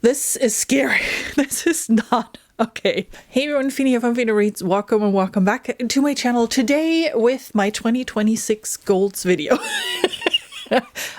This is scary. This is not okay. Hey everyone, Fini here from Fini Reads. Welcome and welcome back to my channel today with my 2026 goals video.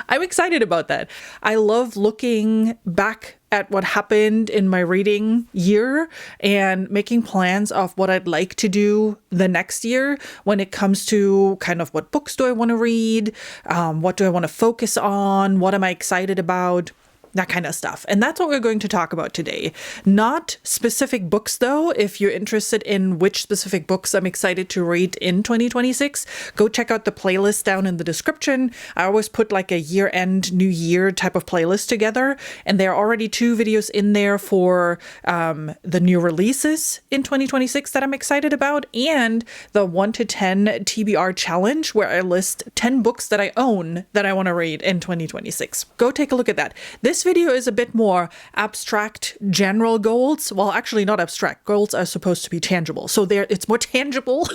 I'm excited about that. I love looking back at what happened in my reading year and making plans of what I'd like to do the next year when it comes to kind of what books do I want to read, what do I want to focus on, what am I excited about, that kind of stuff. And that's what we're going to talk about today. Not specific books though. If you're interested in which specific books I'm excited to read in 2026, go check out the playlist down in the description. I always put like a year-end, new year type of playlist together. And there are already 2 videos in there for the new releases in 2026 that I'm excited about, and the 1 to 10 TBR challenge where I list 10 books that I own that I want to read in 2026. Go take a look at that. This video is a bit more abstract, general goals. Well, actually not abstract. Goals are supposed to be tangible. So it's more tangible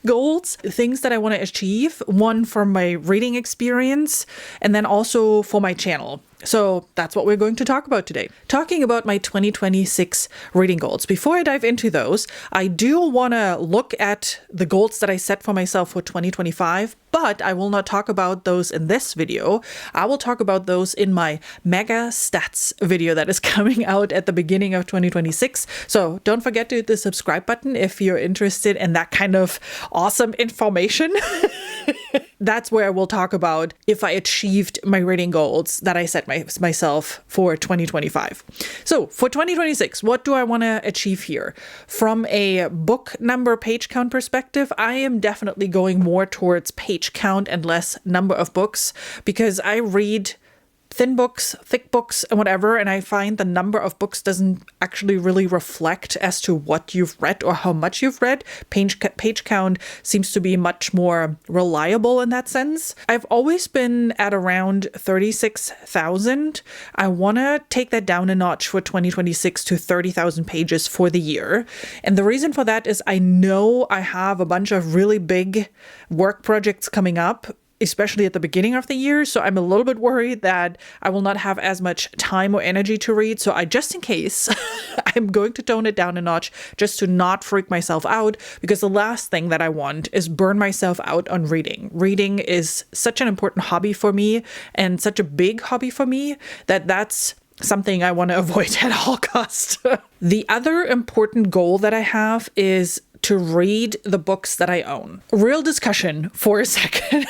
goals, things that I want to achieve. One for my reading experience, and then also for my channel. So that's what we're going to talk about today. Talking about my 2026 reading goals. Before I dive into those, I do want to look at the goals that I set for myself for 2025, but I will not talk about those in this video. I will talk about those in my mega stats video that is coming out at the beginning of 2026. So don't forget to hit the subscribe button if you're interested in that kind of awesome information. That's where we'll talk about if I achieved my reading goals that I set myself for 2025. So for 2026, what do I want to achieve here? From a book number page count perspective, I am definitely going more towards page count and less number of books, because I read thin books, thick books, and whatever, and I find the number of books doesn't actually really reflect as to what you've read or how much you've read. Page count seems to be much more reliable in that sense. I've always been at around 36,000. I want to take that down a notch for 2026 to 30,000 pages for the year. And the reason for that is I know I have a bunch of really big work projects coming up, especially at the beginning of the year. So I'm a little bit worried that I will not have as much time or energy to read. So just in case, I'm going to tone it down a notch just to not freak myself out, because the last thing that I want is burn myself out on reading. Reading is such an important hobby for me and such a big hobby for me that's something I want to avoid at all costs. The other important goal that I have is to read the books that I own. Real discussion for a second.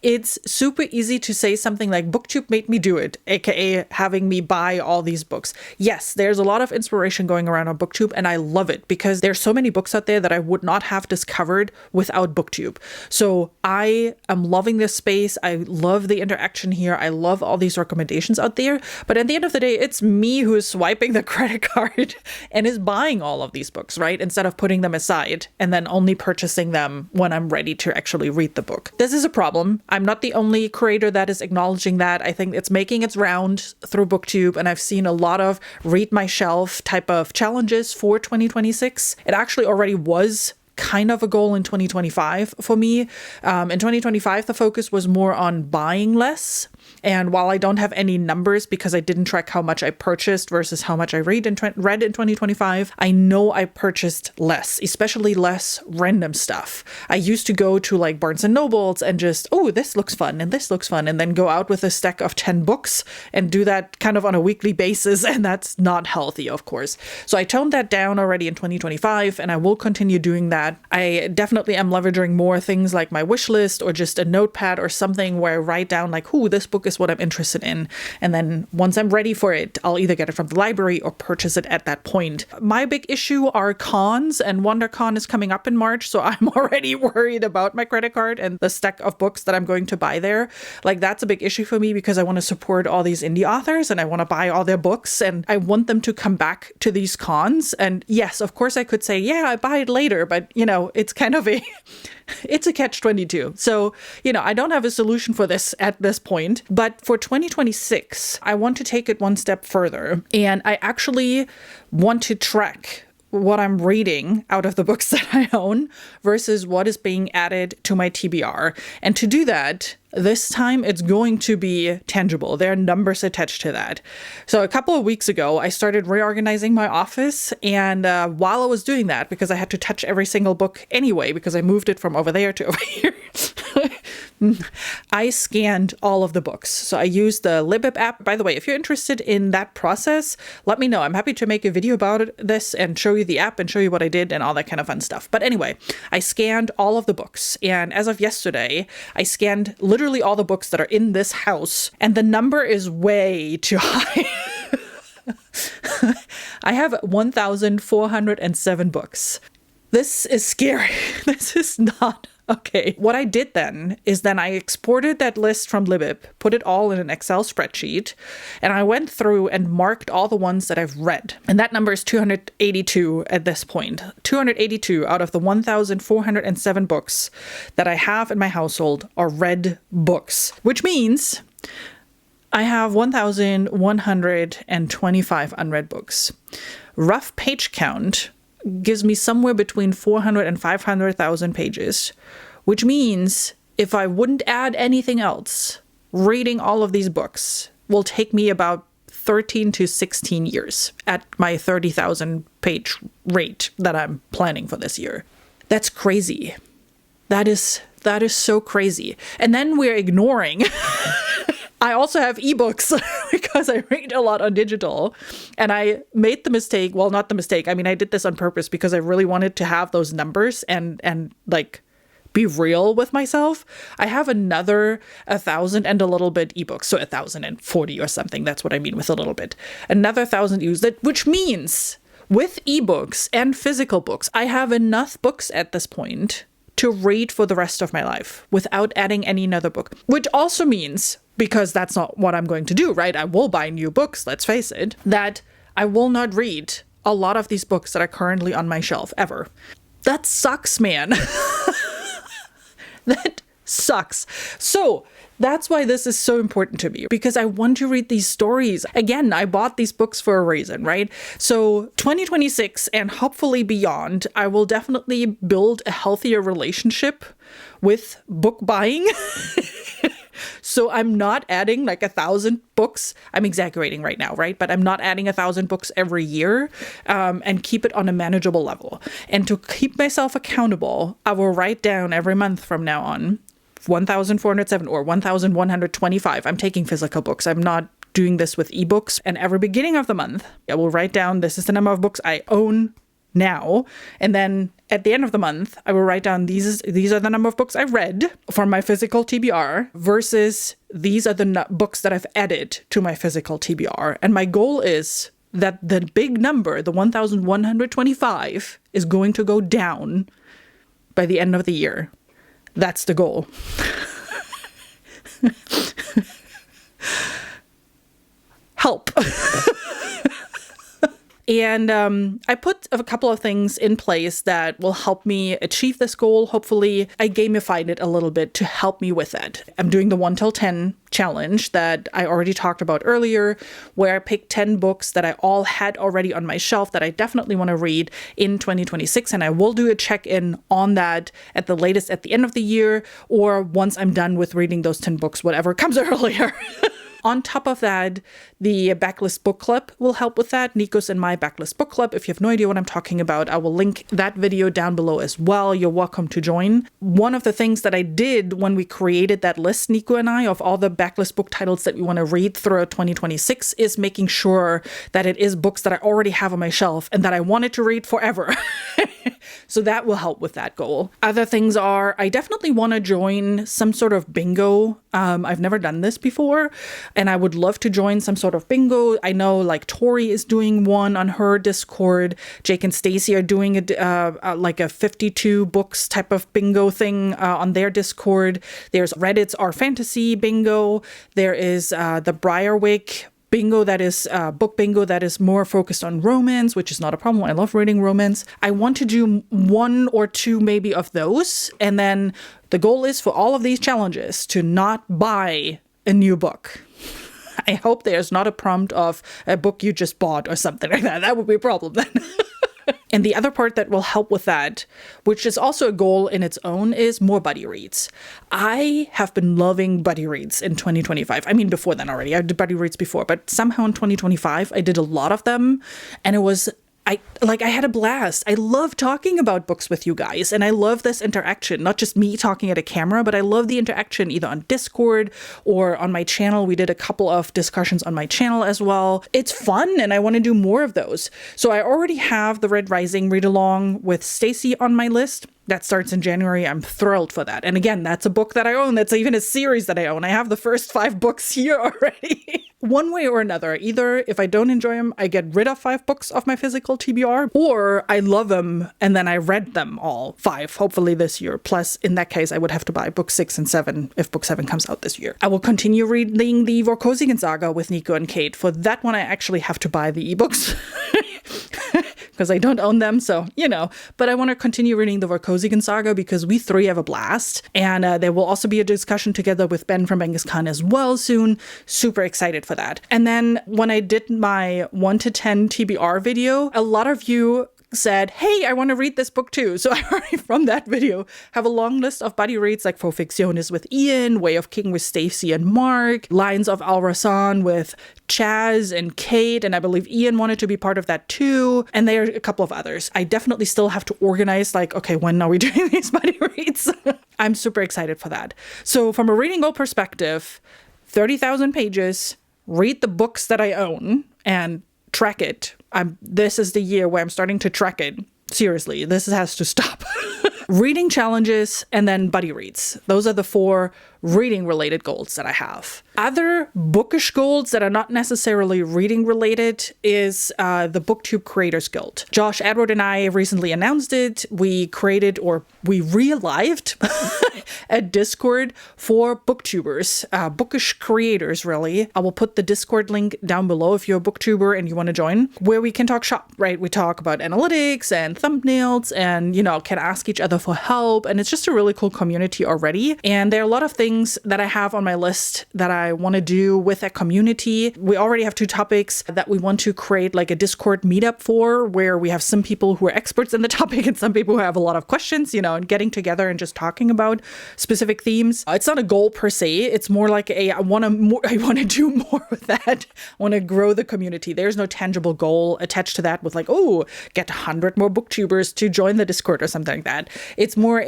It's super easy to say something like BookTube made me do it, aka having me buy all these books. Yes, there's a lot of inspiration going around on BookTube, and I love it because there's so many books out there that I would not have discovered without BookTube. So I am loving this space. I love the interaction here. I love all these recommendations out there. But at the end of the day, it's me who is swiping the credit card and is buying all of these books, right? Instead of putting them aside and then only purchasing them when I'm ready to actually read the book. This is a problem. I'm not the only creator that is acknowledging that. I think it's making its round through BookTube, and I've seen a lot of read my shelf type of challenges for 2026. It actually already was kind of a goal in 2025 for me. In 2025, the focus was more on buying less. And while I don't have any numbers because I didn't track how much I purchased versus how much I read in 2025, I know I purchased less, especially less random stuff. I used to go to like Barnes and Nobles and just, oh, this looks fun and this looks fun, and then go out with a stack of 10 books and do that kind of on a weekly basis. And that's not healthy, of course. So I toned that down already in 2025, and I will continue doing that. I definitely am leveraging more things like my wish list or just a notepad or something where I write down like, ooh, this book is what I'm interested in. And then once I'm ready for it, I'll either get it from the library or purchase it at that point. My big issue are cons, and WonderCon is coming up in March. So I'm already worried about my credit card and the stack of books that I'm going to buy there. Like, that's a big issue for me because I want to support all these indie authors and I want to buy all their books and I want them to come back to these cons. And yes, of course I could say, yeah, I buy it later, but it's kind of it's a catch-22. So, I don't have a solution for this at this point. But for 2026, I want to take it one step further. And I actually want to track what I'm reading out of the books that I own versus what is being added to my TBR. And to do that, this time it's going to be tangible. There are numbers attached to that. So a couple of weeks ago, I started reorganizing my office. And while I was doing that, because I had to touch every single book anyway, because I moved it from over there to over here, I scanned all of the books. So I used the Libib app. By the way, if you're interested in that process, let me know. I'm happy to make a video about this and show you the app and show you what I did and all that kind of fun stuff. But anyway, I scanned all of the books. And as of yesterday, I scanned literally all the books that are in this house. And the number is way too high. I have 1,407 books. This is scary. This is not okay. What I did then is I exported that list from Libib, put it all in an Excel spreadsheet, and I went through and marked all the ones that I've read. And that number is 282 at this point. 282 out of the 1,407 books that I have in my household are read books, which means I have 1,125 unread books. Rough page count gives me somewhere between 400 and 500,000 pages, which means if I wouldn't add anything else, reading all of these books will take me about 13 to 16 years at my 30,000 page rate that I'm planning for this year. That's crazy. That is so crazy. And then we're ignoring I also have ebooks because I read a lot on digital, and I made the mistake. Well, not the mistake. I mean, I did this on purpose because I really wanted to have those numbers and like be real with myself. I have another 1,000 and a little bit ebooks. So 1,040 or something. That's what I mean with a little bit. Another 1,000 used, which means with ebooks and physical books, I have enough books at this point to read for the rest of my life without adding any other book, which also means, because that's not what I'm going to do, right? I will buy new books, let's face it, that I will not read a lot of these books that are currently on my shelf ever. That sucks, man. That sucks. So that's why this is so important to me, because I want to read these stories. Again, I bought these books for a reason, right? So 2026 and hopefully beyond, I will definitely build a healthier relationship with book buying. So I'm not adding like 1,000 books. I'm exaggerating right now, right? But I'm not adding 1,000 books every year, and keep it on a manageable level. And to keep myself accountable, I will write down every month from now on 1,407 or 1,125. I'm taking physical books. I'm not doing this with ebooks. And every beginning of the month, I will write down, this is the number of books I own now. And then at the end of the month, I will write down, these are the number of books I read from my physical TBR versus these are the books that I've added to my physical TBR. And my goal is that the big number, the 1,125, is going to go down by the end of the year. That's the goal. Help. And I put a couple of things in place that will help me achieve this goal. Hopefully, I gamified it a little bit to help me with it. I'm doing the 1 till 10 challenge that I already talked about earlier, where I picked 10 books that I all had already on my shelf that I definitely want to read in 2026. And I will do a check-in on that at the latest at the end of the year, or once I'm done with reading those 10 books, whatever comes earlier. On top of that, the Backlist Book Club will help with that. Nico's and my Backlist Book Club. If you have no idea what I'm talking about, I will link that video down below as well. You're welcome to join. One of the things that I did when we created that list, Nico and I, of all the backlist book titles that we want to read throughout 2026 is making sure that it is books that I already have on my shelf and that I wanted to read forever. So that will help with that goal. Other things are, I definitely want to join some sort of bingo. I've never done this before, and I would love to join some sort of bingo. I know like Tori is doing one on her Discord. Jake and Stacy are doing like a 52 books type of bingo thing on their Discord. There's Reddit's Our Fantasy bingo. There is the Briarwick bingo that is book bingo that is more focused on romance, which is not a problem. I love reading romance. I want to do 1 or 2 maybe of those. And then the goal is for all of these challenges to not buy a new book. I hope there's not a prompt of a book you just bought or something like that. That would be a problem then. And the other part that will help with that, which is also a goal in its own, is more buddy reads. I have been loving buddy reads in 2025. I mean, before then already. I did buddy reads before, but somehow in 2025, I did a lot of them. And it was I had a blast. I love talking about books with you guys, and I love this interaction, not just me talking at a camera, but I love the interaction either on Discord or on my channel. We did a couple of discussions on my channel as well. It's fun, and I want to do more of those. So I already have the Red Rising read along with Stacy on my list. That starts in January. I'm thrilled for that. And again, that's a book that I own. That's even a series that I own. I have the first 5 books here already. One way or another, either if I don't enjoy them, I get rid of 5 books of my physical TBR, or I love them and then I read them all 5, hopefully this year. Plus, in that case, I would have to buy book 6 and 7 if book 7 comes out this year. I will continue reading the Vorkosigan saga with Nico and Kate. For that one, I actually have to buy the ebooks. Because I don't own them, so, But I want to continue reading the Vorkosigan saga because we 3 have a blast. And there will also be a discussion together with Ben from Genghis Khan as well soon. Super excited for that. And then when I did my 1 to 10 TBR video, a lot of you said, hey, I want to read this book too. So I already from that video have a long list of buddy reads like Faux Fictionis with Ian, Way of King with Stacey and Mark, Lines of Al Rassan with Chaz and Kate, and I believe Ian wanted to be part of that too. And there are a couple of others. I definitely still have to organize okay, when are we doing these buddy reads? I'm super excited for that. So from a reading goal perspective, 30,000 pages, read the books that I own and track it. This is the year where I'm starting to track it. Seriously, this has to stop. Reading challenges and then buddy reads. Those are the 4 reading related goals that I have. Other bookish goals that are not necessarily reading related is the BookTube Creators Guild. Josh Edward and I recently announced it. We created, or we relived a Discord for booktubers, bookish creators really. I will put the Discord link down below if you're a booktuber and you want to join, where we can talk shop, right? We talk about analytics and thumbnails and, can ask each other for help. And it's just a really cool community already. And there are a lot of things that I have on my list that I want to do with that community. We already have 2 topics that we want to create like a Discord meetup for, where we have some people who are experts in the topic and some people who have a lot of questions, and getting together and just talking about specific themes. It's not a goal per se. It's more like I want to do more with that. I want to grow the community. There's no tangible goal attached to that with get 100 more booktubers to join the Discord or something like that. It's more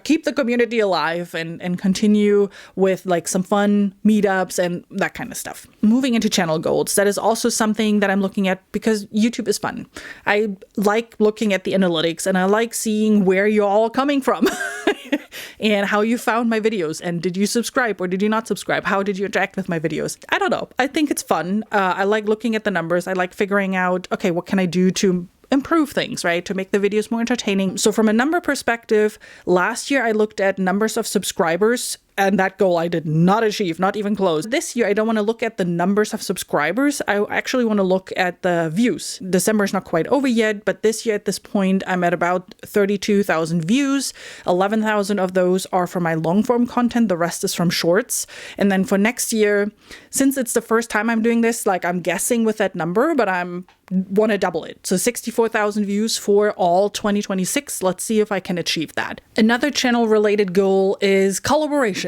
keep the community alive and continue with some fun meetups and that kind of stuff. Moving into channel goals, that is also something that I'm looking at because YouTube is fun. I like looking at the analytics and I like seeing where you're all coming from and how you found my videos and did you subscribe or did you not subscribe? How did you interact with my videos? I don't know. I think it's fun. I like looking at the numbers. I like figuring out, okay, what can I do to improve things, right? To make the videos more entertaining. So from a number perspective, last year I looked at numbers of subscribers and that goal I did not achieve, not even close. This year, I don't want to look at the numbers of subscribers. I actually want to look at the views. December is not quite over yet, but this year at this point, I'm at about 32,000 views. 11,000 of those are for my long form content. The rest is from shorts. And then for next year, since it's the first time I'm doing this, I'm guessing with that number, but want to double it. So 64,000 views for all 2026. Let's see if I can achieve that. Another channel related goal is collaborations.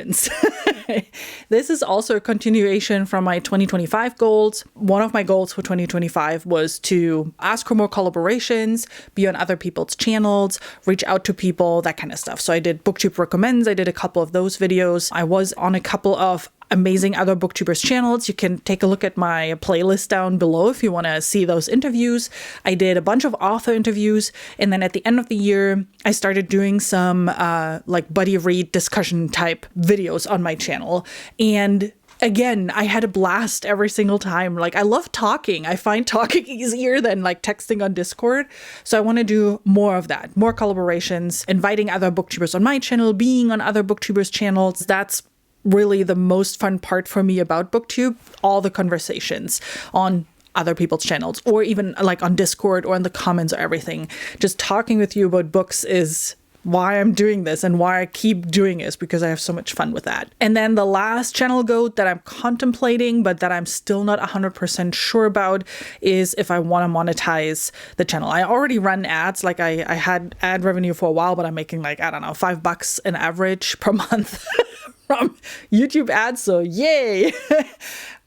This is also a continuation from my 2025 goals. One of my goals for 2025 was to ask for more collaborations, be on other people's channels, reach out to people, that kind of stuff. So I did BookTube Recommends. I did a couple of those videos. I was on a couple of amazing other booktubers channels. You can take a look at my playlist down below if you want to see those interviews. I did a bunch of author interviews, and then at the end of the year I started doing some buddy read discussion type videos on my channel. And again, I had a blast every single time. I love talking. I find talking easier than texting on Discord. So I want to do more of that, more collaborations, inviting other booktubers on my channel, being on other booktubers channels. That's really the most fun part for me about BookTube, all the conversations on other people's channels or even on Discord or in the comments or everything. Just talking with you about books is why I'm doing this and why I keep doing it, because I have so much fun with that. And then the last channel goal that I'm contemplating, but that I'm still not 100% sure about, is if I want to monetize the channel. I already run ads, like I had ad revenue for a while, but I'm making like, I don't know, $5 an average per month from YouTube ads. So yay.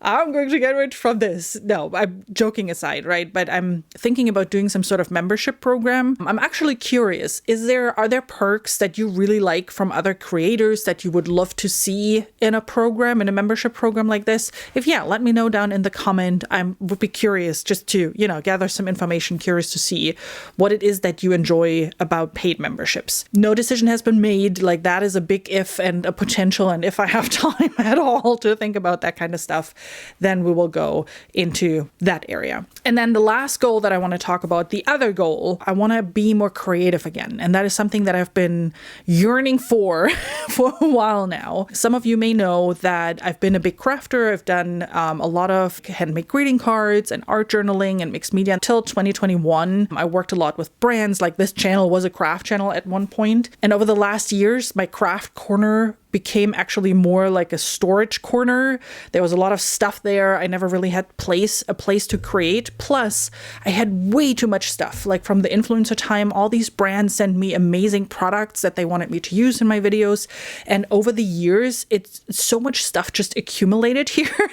I'm going to get rich from this. No, I'm joking aside, right? But I'm thinking about doing some sort of membership program. I'm actually curious, are there perks that you really like from other creators that you would love to see in a membership program like this? If yeah, let me know down in the comment. Would be curious just to, gather some information, curious to see what it is that you enjoy about paid memberships. No decision has been made. Like, that is a big if and a potential. And if I have time at all to think about that kind of stuff, then we will go into that area. And then the last goal that I want to talk about, the other goal, I want to be more creative again. And that is something that I've been yearning for a while now. Some of you may know that I've been a big crafter. I've done a lot of handmade greeting cards and art journaling and mixed media until 2021. I worked a lot with brands. Like, this channel was a craft channel at one point. And over the last years, my craft corner became actually more like a storage corner. There was a lot of stuff there. I never really had a place to create. Plus, I had way too much stuff. Like, from the influencer time, all these brands sent me amazing products that they wanted me to use in my videos. And over the years, it's so much stuff just accumulated here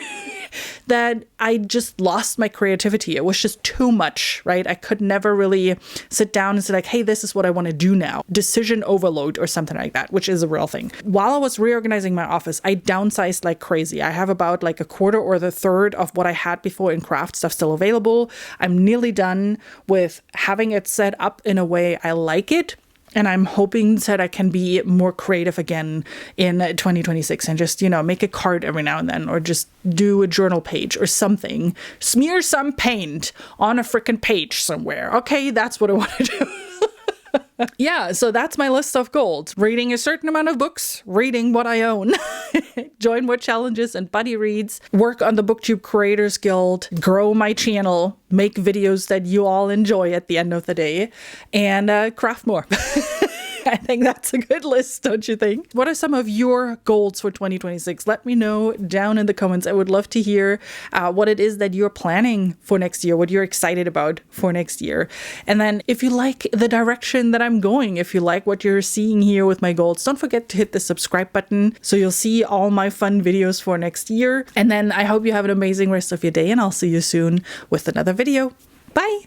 that I just lost my creativity. It was just too much, right? I could never really sit down and say like, hey, this is what I want to do now. Decision overload or something like that, which is a real thing. While I was reorganizing my office, I downsized like crazy. I have about like a quarter or the third of what I had before in craft stuff still available. I'm nearly done with having it set up in a way I like it. And I'm hoping that I can be more creative again in 2026 and just, make a card every now and then, or just do a journal page or something. Smear some paint on a freaking page somewhere. Okay, that's what I want to do. Yeah, so that's my list of goals. Reading a certain amount of books, reading what I own, join more challenges and buddy reads, work on the BookTube Creators Guild, grow my channel, make videos that you all enjoy at the end of the day, and craft more. I think that's a good list, don't you think? What are some of your goals for 2026? Let me know down in the comments. I would love to hear what it is that you're planning for next year, what you're excited about for next year. And then if you like the direction that I'm going, if you like what you're seeing here with my goals, don't forget to hit the subscribe button so you'll see all my fun videos for next year. And then I hope you have an amazing rest of your day, and I'll see you soon with another video. Bye!